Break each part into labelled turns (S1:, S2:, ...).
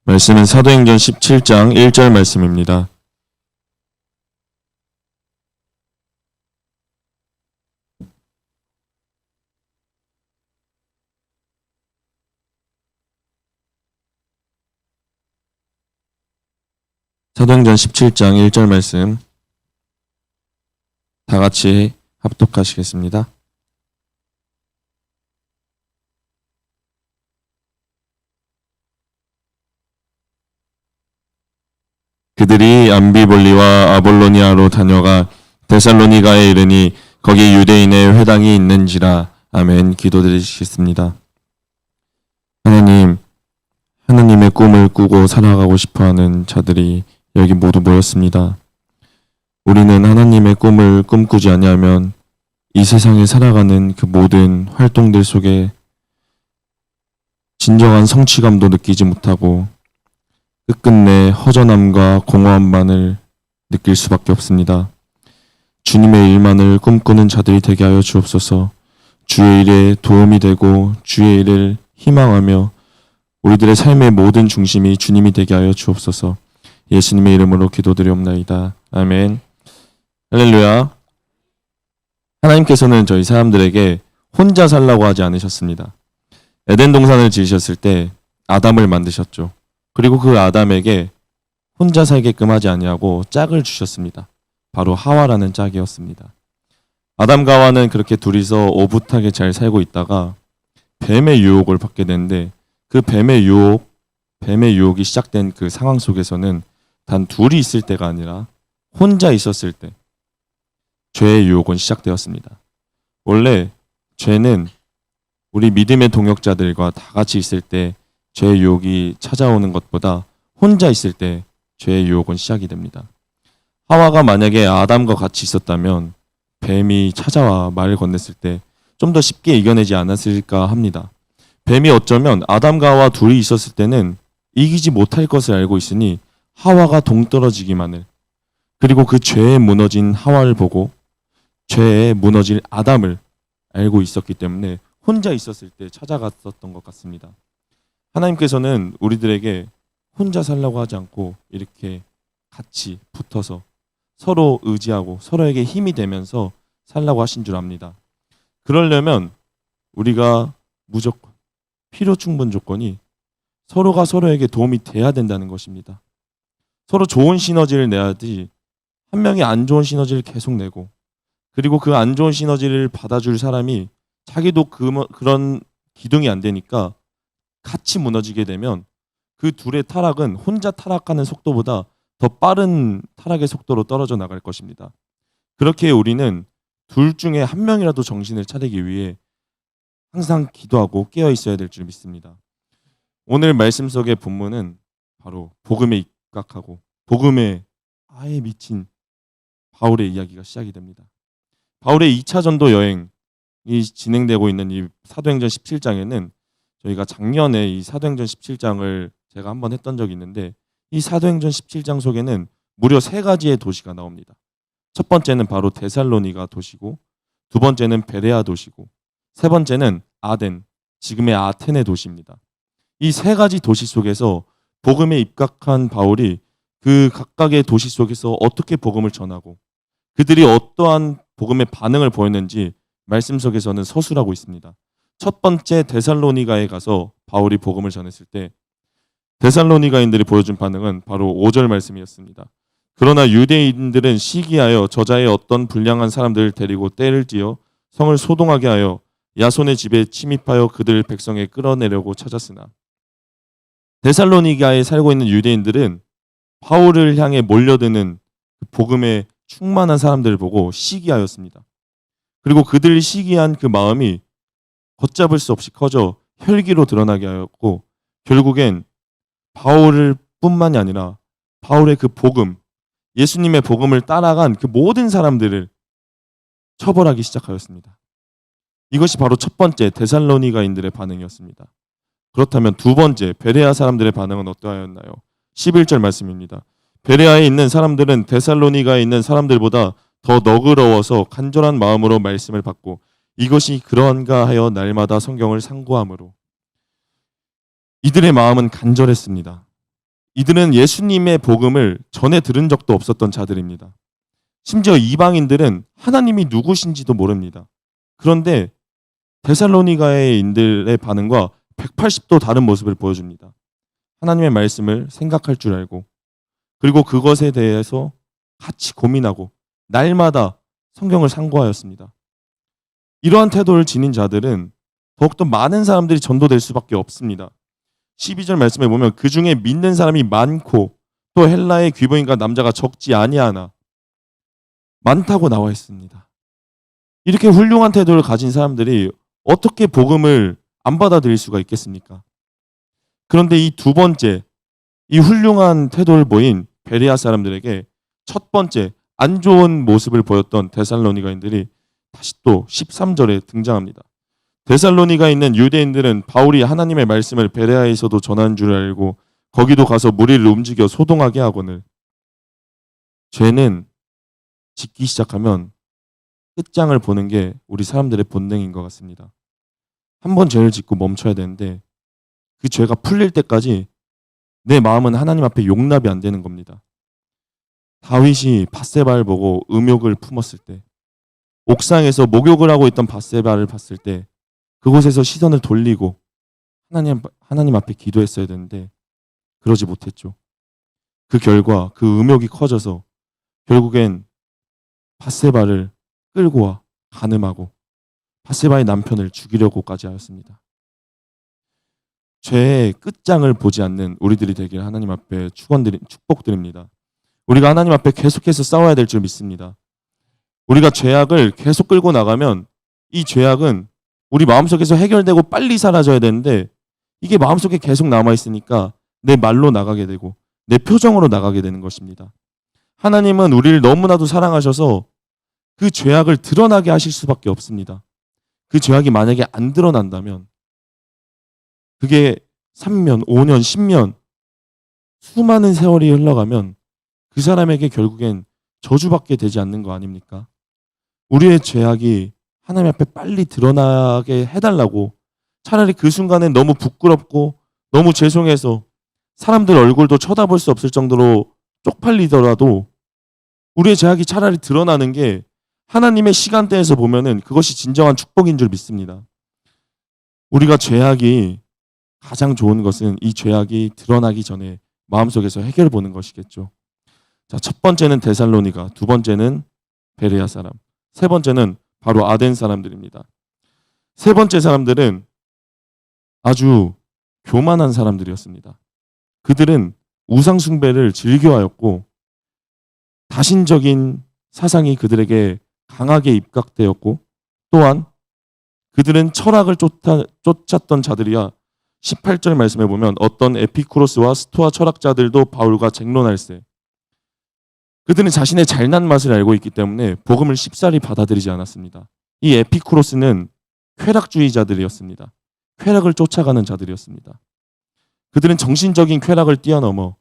S1: 말씀은 사도행전 17장 1절 말씀입니다. 사도행전 17장 1절 말씀 다 같이 합독하시겠습니다. 그들이 암비볼리와 아볼로니아로 다녀가 데살로니가에 이르니 거기 유대인의 회당이 있는지라. 아멘. 기도드리시겠습니다. 하나님의 꿈을 꾸고 살아가고 싶어하는 자들이 여기 모두 모였습니다. 우리는 하나님의 꿈을 꿈꾸지 아니하면 이 세상에 살아가는 그 모든 활동들 속에 진정한 성취감도 느끼지 못하고 끝끝내 허전함과 공허함만을 느낄 수밖에 없습니다. 주님의 일만을 꿈꾸는 자들이 되게 하여 주옵소서. 주의 일에 도움이 되고 주의 일을 희망하며 우리들의 삶의 모든 중심이 주님이 되게 하여 주옵소서. 예수님의 이름으로 기도드리옵나이다. 아멘. 할렐루야. 하나님께서는 저희 사람들에게 혼자 살라고 하지 않으셨습니다. 에덴 동산을 지으셨을 때 아담을 만드셨죠. 그리고 그 아담에게 혼자 살게끔 하지 아니하고 짝을 주셨습니다. 바로 하와라는 짝이었습니다. 아담과 하와는 그렇게 둘이서 오붓하게 잘 살고 있다가 뱀의 유혹을 받게 되는데 그 뱀의 유혹이 시작된 그 상황 속에서는 단 둘이 있을 때가 아니라 혼자 있었을 때 죄의 유혹은 시작되었습니다. 원래 죄는 우리 믿음의 동역자들과 다 같이 있을 때 죄의 유혹이 찾아오는 것보다 혼자 있을 때 죄의 유혹은 시작이 됩니다. 하와가 만약에 아담과 같이 있었다면 뱀이 찾아와 말을 건넸을 때 좀 더 쉽게 이겨내지 않았을까 합니다. 뱀이 어쩌면 아담과 하와 둘이 있었을 때는 이기지 못할 것을 알고 있으니 하와가 동떨어지기만을, 그리고 그 죄에 무너진 하와를 보고 죄에 무너질 아담을 알고 있었기 때문에 혼자 있었을 때 찾아갔었던 것 같습니다. 하나님께서는 우리들에게 혼자 살라고 하지 않고 이렇게 같이 붙어서 서로 의지하고 서로에게 힘이 되면서 살라고 하신 줄 압니다. 그러려면 우리가 무조건 필요 충분 조건이 서로가 서로에게 도움이 돼야 된다는 것입니다. 서로 좋은 시너지를 내야지 한 명이 안 좋은 시너지를 계속 내고, 그리고 그 안 좋은 시너지를 받아줄 사람이 자기도 그런 기둥이 안 되니까 같이 무너지게 되면 그 둘의 타락은 혼자 타락하는 속도보다 더 빠른 타락의 속도로 떨어져 나갈 것입니다. 그렇게 우리는 둘 중에 한 명이라도 정신을 차리기 위해 항상 기도하고 깨어 있어야 될 줄 믿습니다. 오늘 말씀 속의 본문은 바로 복음에 입각하고 복음에 아예 미친 바울의 이야기가 시작이 됩니다. 바울의 2차 전도 여행이 진행되고 있는 이 사도행전 17장에는 저희가 작년에 이 사도행전 17장을 제가 한번 했던 적이 있는데, 이 사도행전 17장 속에는 무려 3가지의 도시가 나옵니다. 첫 번째는 바로 데살로니가 도시고, 두 번째는 베레아 도시고, 세 번째는 아덴, 지금의 아테네 도시입니다. 이 3가지 도시 속에서 복음에 입각한 바울이 그 각각의 도시 속에서 어떻게 복음을 전하고 그들이 어떠한 복음의 반응을 보였는지 말씀 속에서는 서술하고 있습니다. 첫 번째 데살로니가에 가서 바울이 복음을 전했을 때 데살로니가인들이 보여준 반응은 바로 5절 말씀이었습니다. 그러나 유대인들은 시기하여 저자의 어떤 불량한 사람들을 데리고 떼를 찌어 성을 소동하게 하여 야손의 집에 침입하여 그들 백성에 끌어내려고 찾았으나, 데살로니가에 살고 있는 유대인들은 바울을 향해 몰려드는 복음에 충만한 사람들을 보고 시기하였습니다. 그리고 그들이 시기한 그 마음이 걷잡을 수 없이 커져 혈기로 드러나게 하였고, 결국엔 바울을 뿐만이 아니라 바울의 그 복음, 예수님의 복음을 따라간 그 모든 사람들을 처벌하기 시작하였습니다. 이것이 바로 첫 번째 데살로니가인들의 반응이었습니다. 그렇다면 두 번째 베레아 사람들의 반응은 어떠하였나요? 11절 말씀입니다. 베레아에 있는 사람들은 데살로니가에 있는 사람들보다 더 너그러워서 간절한 마음으로 말씀을 받고 이것이 그러한가 하여 날마다 성경을 상고함으로. 이들의 마음은 간절했습니다. 이들은 예수님의 복음을 전에 들은 적도 없었던 자들입니다. 심지어 이방인들은 하나님이 누구신지도 모릅니다. 그런데 데살로니가의 인들의 반응과 180도 다른 모습을 보여줍니다. 하나님의 말씀을 생각할 줄 알고, 그리고 그것에 대해서 같이 고민하고 날마다 성경을 상고하였습니다. 이러한 태도를 지닌 자들은 더욱더 많은 사람들이 전도될 수밖에 없습니다. 12절 말씀에 보면 그 중에 믿는 사람이 많고 또 헬라의 귀부인과 남자가 적지 아니하나 많다고 나와 있습니다. 이렇게 훌륭한 태도를 가진 사람들이 어떻게 복음을 안 받아들일 수가 있겠습니까? 그런데 이 두 번째, 이 훌륭한 태도를 보인 베레아 사람들에게 첫 번째 안 좋은 모습을 보였던 데살로니가인들이 다시 또 13절에 등장합니다. 데살로니가에 있는 유대인들은 바울이 하나님의 말씀을 베레아에서도 전한 줄 알고 거기도 가서 무리를 움직여 소동하게 하거늘 죄는 짓기 시작하면 끝장을 보는 게 우리 사람들의 본능인 것 같습니다. 한 번 죄를 짓고 멈춰야 되는데 그 죄가 풀릴 때까지 내 마음은 하나님 앞에 용납이 안 되는 겁니다. 다윗이 밧세바를 보고 음욕을 품었을 때, 옥상에서 목욕을 하고 있던 밧세바를 봤을 때 그곳에서 시선을 돌리고 하나님 앞에 기도했어야 되는데 그러지 못했죠. 그 결과 그 음욕이 커져서 결국엔 밧세바를 끌고 와 간음하고 밧세바의 남편을 죽이려고까지 하였습니다. 죄의 끝장을 보지 않는 우리들이 되길 하나님 앞에 축복드립니다. 우리가 하나님 앞에 계속해서 싸워야 될 줄 믿습니다. 우리가 죄악을 계속 끌고 나가면 이 죄악은 우리 마음속에서 해결되고 빨리 사라져야 되는데 이게 마음속에 계속 남아있으니까 내 말로 나가게 되고 내 표정으로 나가게 되는 것입니다. 하나님은 우리를 너무나도 사랑하셔서 그 죄악을 드러나게 하실 수밖에 없습니다. 그 죄악이 만약에 안 드러난다면 그게 3년, 5년, 10년 수많은 세월이 흘러가면 그 사람에게 결국엔 저주받게 되지 않는 거 아닙니까? 우리의 죄악이 하나님 앞에 빨리 드러나게 해달라고 차라리 그 순간에 너무 부끄럽고 너무 죄송해서 사람들 얼굴도 쳐다볼 수 없을 정도로 쪽팔리더라도 우리의 죄악이 차라리 드러나는 게 하나님의 시간대에서 보면은 그것이 진정한 축복인 줄 믿습니다. 우리가 죄악이 가장 좋은 것은 이 죄악이 드러나기 전에 마음속에서 해결 보는 것이겠죠. 자, 첫 번째는 데살로니가, 두 번째는 베레아 사람, 세 번째는 바로 아덴 사람들입니다. 세 번째 사람들은 아주 교만한 사람들이었습니다. 그들은 우상 숭배를 즐겨하였고 다신적인 사상이 그들에게 강하게 입각되었고 또한 그들은 철학을 쫓았던 자들이야 18절 말씀에 보면 어떤 에피쿠로스와 스토아 철학자들도 바울과 쟁론할세. 그들은 자신의 잘난 맛을 알고 있기 때문에 복음을 쉽사리 받아들이지 않았습니다. 이 에피쿠로스는 쾌락주의자들이었습니다. 쾌락을 쫓아가는 자들이었습니다. 그들은 정신적인 쾌락을 뛰어넘어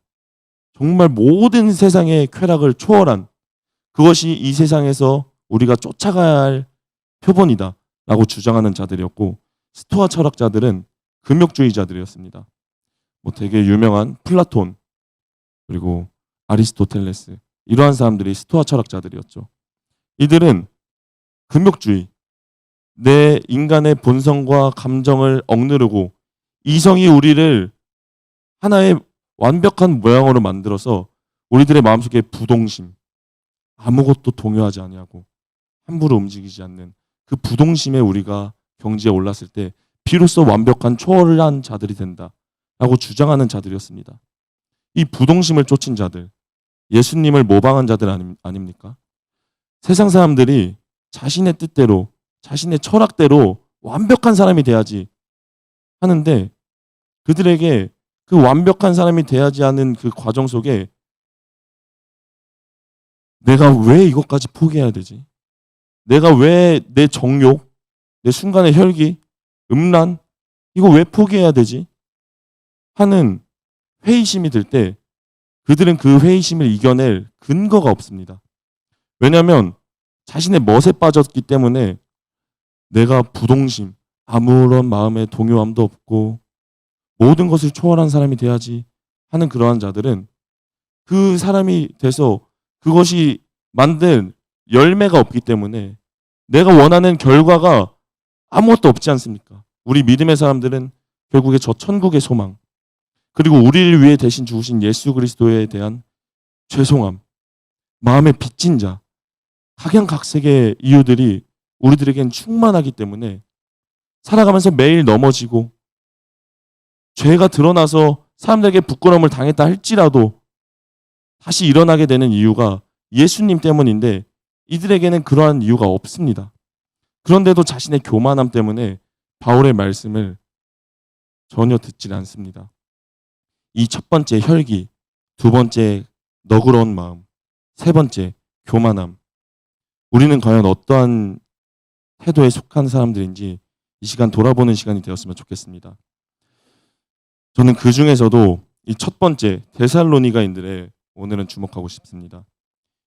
S1: 정말 모든 세상의 쾌락을 초월한 그것이 이 세상에서 우리가 쫓아가야 할 표본이다 라고 주장하는 자들이었고 스토아 철학자들은 금욕주의자들이었습니다. 되게 유명한 플라톤 그리고 아리스토텔레스 이러한 사람들이 스토아 철학자들이었죠. 이들은 금욕주의, 내 인간의 본성과 감정을 억누르고 이성이 우리를 하나의 완벽한 모양으로 만들어서 우리들의 마음속에 부동심, 아무것도 동요하지 아니하고 함부로 움직이지 않는 그 부동심에 우리가 경지에 올랐을 때 비로소 완벽한 초월을 한 자들이 된다라고 주장하는 자들이었습니다. 이 부동심을 쫓은 자들, 예수님을 모방한 자들 아닙니까? 세상 사람들이 자신의 뜻대로, 자신의 철학대로 완벽한 사람이 돼야지 하는데 그들에게 그 완벽한 사람이 돼야지 하는 그 과정 속에 내가 왜 이것까지 포기해야 되지? 내가 왜 내 정욕, 내 순간의 혈기, 음란 이거 왜 포기해야 되지? 하는 회의심이 들 때 그들은 그 회의심을 이겨낼 근거가 없습니다. 왜냐하면 자신의 멋에 빠졌기 때문에 내가 부동심, 아무런 마음의 동요함도 없고 모든 것을 초월한 사람이 돼야지 하는 그러한 자들은 그 사람이 돼서 그것이 만든 열매가 없기 때문에 내가 원하는 결과가 아무것도 없지 않습니까? 우리 믿음의 사람들은 결국에 저 천국의 소망, 그리고 우리를 위해 대신 죽으신 예수 그리스도에 대한 죄송함, 마음에 빚진 자, 각양각색의 이유들이 우리들에겐 충만하기 때문에 살아가면서 매일 넘어지고 죄가 드러나서 사람들에게 부끄러움을 당했다 할지라도 다시 일어나게 되는 이유가 예수님 때문인데 이들에게는 그러한 이유가 없습니다. 그런데도 자신의 교만함 때문에 바울의 말씀을 전혀 듣지 않습니다. 이 첫 번째 혈기, 두 번째 너그러운 마음, 세 번째 교만함. 우리는 과연 어떠한 태도에 속한 사람들인지 이 시간 돌아보는 시간이 되었으면 좋겠습니다. 저는 그 중에서도 이 첫 번째 데살로니가인들의 오늘은 주목하고 싶습니다.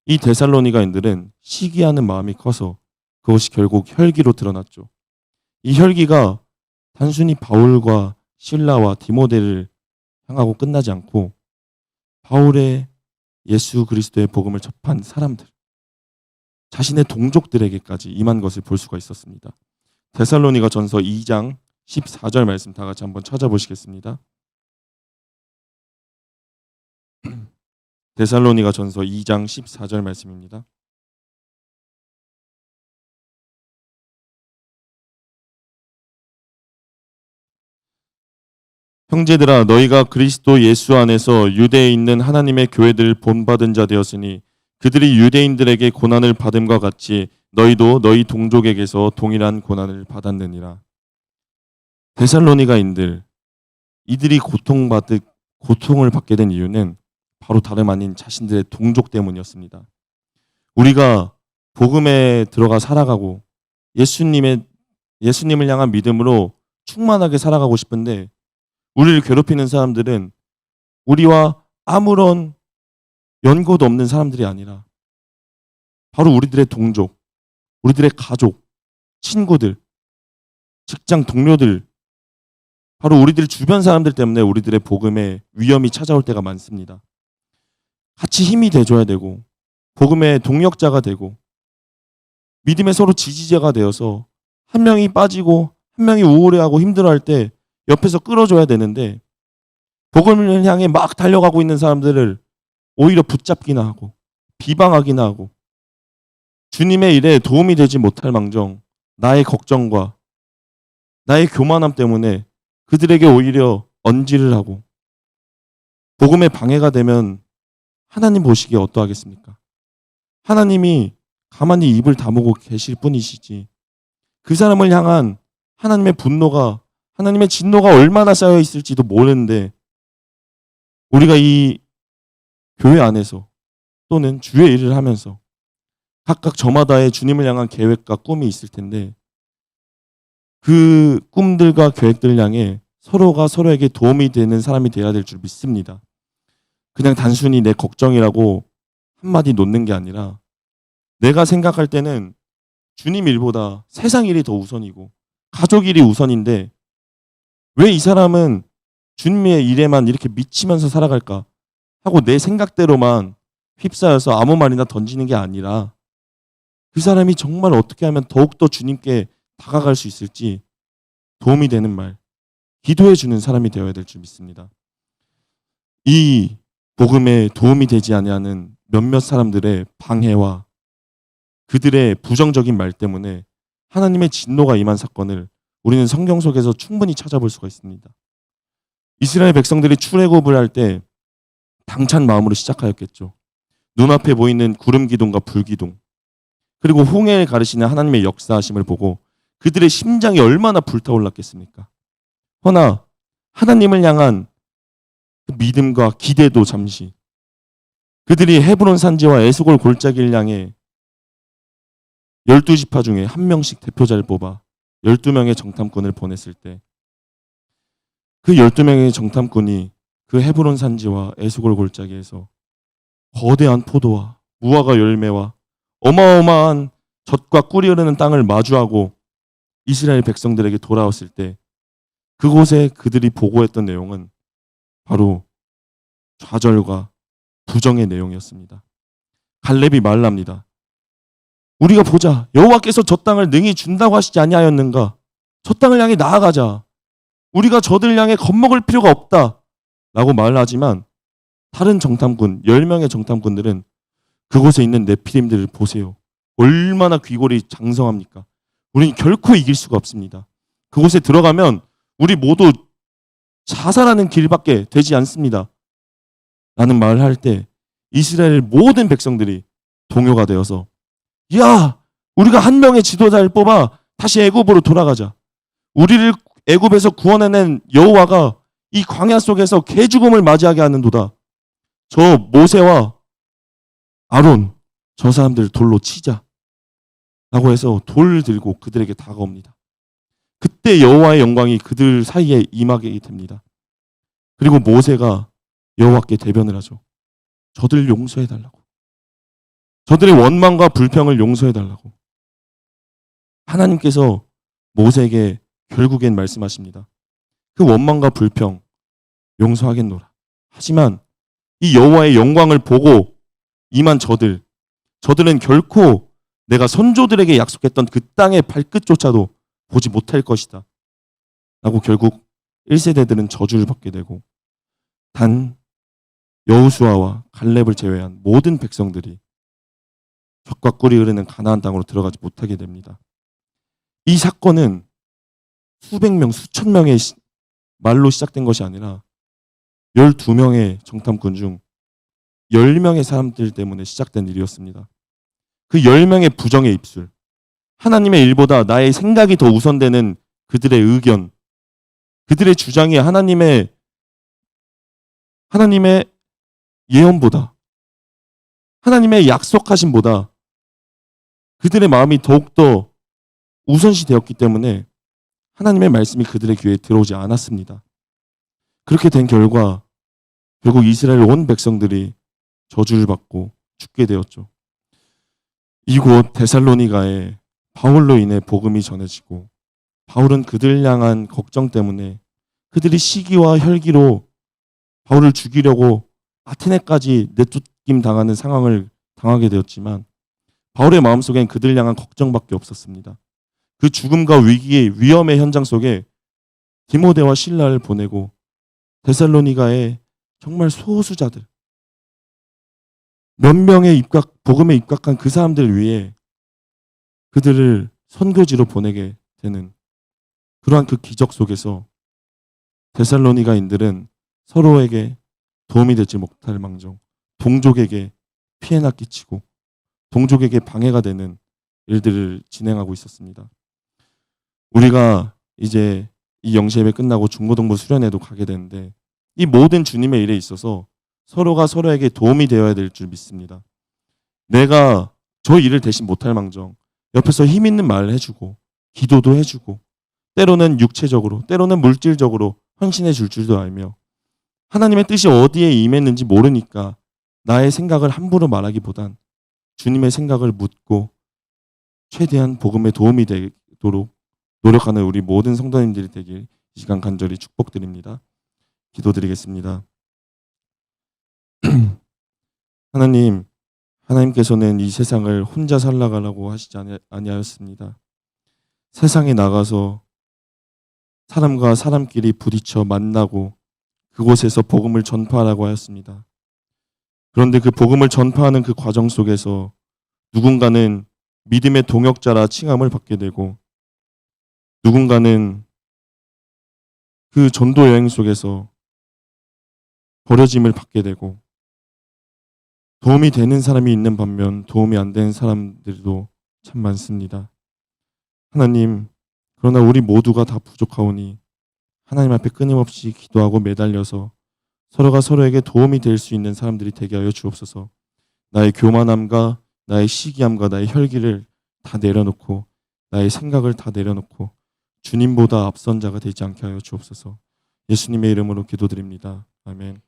S1: 이 데살로니가인들은 시기하는 마음이 커서 그것이 결국 혈기로 드러났죠. 이 혈기가 단순히 바울과 실라와 디모데를 향하고 끝나지 않고 바울의 예수 그리스도의 복음을 접한 사람들, 자신의 동족들에게까지 임한 것을 볼 수가 있었습니다. 데살로니가 전서 2장 14절 말씀 다 같이 한번 찾아보시겠습니다. 데살로니가 전서 2장 14절 말씀입니다. 형제들아 너희가 그리스도 예수 안에서 유대에 있는 하나님의 교회들을 본받은 자 되었으니 그들이 유대인들에게 고난을 받음과 같이 너희도 너희 동족에게서 동일한 고난을 받았느니라. 데살로니가인들, 이들이 고통을 받게 된 이유는 바로 다름 아닌 자신들의 동족 때문이었습니다. 우리가 복음에 들어가 살아가고 예수님을 향한 믿음으로 충만하게 살아가고 싶은데 우리를 괴롭히는 사람들은 우리와 아무런 연고도 없는 사람들이 아니라 바로 우리들의 동족, 우리들의 가족, 친구들, 직장 동료들, 바로 우리들 주변 사람들 때문에 우리들의 복음에 위험이 찾아올 때가 많습니다. 같이 힘이 돼줘야 되고 복음의 동력자가 되고 믿음의 서로 지지자가 되어서 한 명이 빠지고 한 명이 우울해하고 힘들어할 때 옆에서 끌어줘야 되는데 복음을 향해 막 달려가고 있는 사람들을 오히려 붙잡기나 하고 비방하기나 하고 주님의 일에 도움이 되지 못할 망정 나의 걱정과 나의 교만함 때문에 그들에게 오히려 언질을 하고 복음에 방해가 되면 하나님 보시기에 어떠하겠습니까? 하나님이 가만히 입을 다무고 계실 뿐이시지 그 사람을 향한 하나님의 분노가 하나님의 진노가 얼마나 쌓여 있을지도 모르는데 우리가 이 교회 안에서 또는 주의 일을 하면서 각각 저마다의 주님을 향한 계획과 꿈이 있을 텐데 그 꿈들과 계획들을 향해 서로가 서로에게 도움이 되는 사람이 되어야 될 줄 믿습니다. 그냥 단순히 내 걱정이라고 한마디 놓는 게 아니라 내가 생각할 때는 주님 일보다 세상 일이 더 우선이고 가족 일이 우선인데 왜 이 사람은 주님의 일에만 이렇게 미치면서 살아갈까 하고 내 생각대로만 휩싸여서 아무 말이나 던지는 게 아니라 그 사람이 정말 어떻게 하면 더욱더 주님께 다가갈 수 있을지 도움이 되는 말, 기도해 주는 사람이 되어야 될 줄 믿습니다. 이 복음에 도움이 되지 아니하는 몇몇 사람들의 방해와 그들의 부정적인 말 때문에 하나님의 진노가 임한 사건을 우리는 성경 속에서 충분히 찾아볼 수가 있습니다. 이스라엘 백성들이 출애굽을 할 때 당찬 마음으로 시작하였겠죠. 눈앞에 보이는 구름 기둥과 불 기둥 그리고 홍해를 가르시는 하나님의 역사하심을 보고 그들의 심장이 얼마나 불타올랐겠습니까? 허나 하나님을 향한 믿음과 기대도 잠시 그들이 헤브론 산지와 에스골 골짜기를 향해 12지파 중에 한 명씩 대표자를 뽑아 12명의 정탐꾼을 보냈을 때 그 12명의 정탐꾼이 그 헤브론 산지와 에스골 골짜기에서 거대한 포도와 무화과 열매와 어마어마한 젖과 꿀이 흐르는 땅을 마주하고 이스라엘 백성들에게 돌아왔을 때 그곳에 그들이 보고했던 내용은 바로 좌절과 부정의 내용이었습니다. 갈렙이 말합니다. 우리가 보자. 여호와께서 저 땅을 능히 준다고 하시지 아니하였는가? 저 땅을 향해 나아가자. 우리가 저들 향해 겁먹을 필요가 없다. 라고 말하지만 다른 정탐꾼, 10명의 정탐꾼들은 그곳에 있는 네피림들을 보세요. 얼마나 귀골이 장성합니까? 우리는 결코 이길 수가 없습니다. 그곳에 들어가면 우리 모두 자살하는 길밖에 되지 않습니다. 라는 말을 할 때 이스라엘 모든 백성들이 동요가 되어서 야, 우리가 한 명의 지도자를 뽑아 다시 애굽으로 돌아가자. 우리를 애굽에서 구원해낸 여호와가 이 광야 속에서 개죽음을 맞이하게 하는도다. 저 모세와 아론, 저 사람들 돌로 치자. 라고 해서 돌을 들고 그들에게 다가옵니다. 그때 여호와의 영광이 그들 사이에 임하게 됩니다. 그리고 모세가 여호와께 대변을 하죠. 저들 용서해달라고. 저들의 원망과 불평을 용서해달라고. 하나님께서 모세에게 결국엔 말씀하십니다. 그 원망과 불평 용서하겠노라. 하지만 이 여호와의 영광을 보고 임한 저들은 결코 내가 선조들에게 약속했던 그 땅의 발끝조차도 보지 못할 것이다. 라고 결국 1세대들은 저주를 받게 되고 단 여호수아와 갈렙을 제외한 모든 백성들이 젖과 꿀이 흐르는 가나안 땅으로 들어가지 못하게 됩니다. 이 사건은 수백 명, 수천 명의 말로 시작된 것이 아니라 12명의 정탐꾼 중 10명의 사람들 때문에 시작된 일이었습니다. 그 10명의 부정의 입술, 하나님의 일보다 나의 생각이 더 우선되는 그들의 의견, 그들의 주장이 하나님의 예언보다, 하나님의 약속하심보다 그들의 마음이 더욱더 우선시 되었기 때문에 하나님의 말씀이 그들의 귀에 들어오지 않았습니다. 그렇게 된 결과 결국 이스라엘 온 백성들이 저주를 받고 죽게 되었죠. 이곳 데살로니가에 바울로 인해 복음이 전해지고 바울은 그들 향한 걱정 때문에 그들이 시기와 혈기로 바울을 죽이려고 아테네까지 내쫓김 당하는 상황을 당하게 되었지만 바울의 마음속엔 그들 향한 걱정밖에 없었습니다. 그 죽음과 위기의 위험의 현장 속에 디모데와 실라를 보내고 데살로니가의 정말 소수자들, 몇 명의 복음에 입각한 그 사람들 위해 그들을 선교지로 보내게 되는 그러한 그 기적 속에서 데살로니가인들은 서로에게 도움이 되지 못할 망정 동족에게 피해나 끼치고 동족에게 방해가 되는 일들을 진행하고 있었습니다. 우리가 이제 이 영시예배 끝나고 중고등부 수련회도 가게 되는데 이 모든 주님의 일에 있어서 서로가 서로에게 도움이 되어야 될 줄 믿습니다. 내가 저 일을 대신 못할 망정 옆에서 힘 있는 말을 해주고 기도도 해주고 때로는 육체적으로 때로는 물질적으로 헌신해 줄 줄도 알며 하나님의 뜻이 어디에 임했는지 모르니까 나의 생각을 함부로 말하기보단 주님의 생각을 묻고 최대한 복음에 도움이 되도록 노력하는 우리 모든 성도님들이 되길 이 시간 간절히 축복드립니다. 기도드리겠습니다. 하나님께서는 이 세상을 혼자 살아가라고 하시지 아니하였습니다. 세상에 나가서 사람과 사람끼리 부딪혀 만나고 그곳에서 복음을 전파하라고 하였습니다. 그런데 그 복음을 전파하는 그 과정 속에서 누군가는 믿음의 동역자라 칭함을 받게 되고 누군가는 그 전도 여행 속에서 버려짐을 받게 되고 도움이 되는 사람이 있는 반면 도움이 안 되는 사람들도 참 많습니다. 하나님, 그러나 우리 모두가 다 부족하오니 하나님 앞에 끊임없이 기도하고 매달려서 서로가 서로에게 도움이 될 수 있는 사람들이 되게 하여 주옵소서. 나의 교만함과 나의 시기함과 나의 혈기를 다 내려놓고 나의 생각을 다 내려놓고 주님보다 앞선 자가 되지 않게 하여 주옵소서. 예수님의 이름으로 기도드립니다. 아멘.